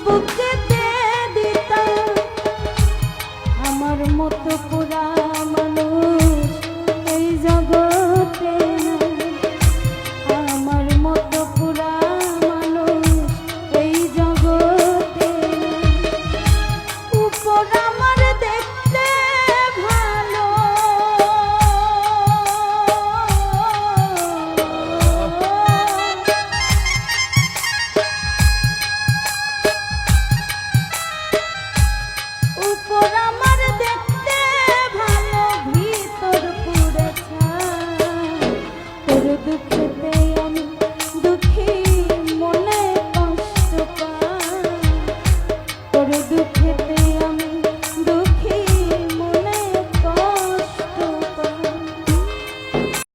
বুকেতে দিতাম আমার মতো পুরা মানুষ এই জগতে নাই, আমার মতো পুরা মানুষ এই জগতে নাই। উপর আমার দেখতে ভালো, উপর আমার দেখতে ভালো, ভিতর পুরে ছাই। তোর দুঃখেতে আমি দুঃখী মনে কষ্ট পাই, তোর দুঃখেতে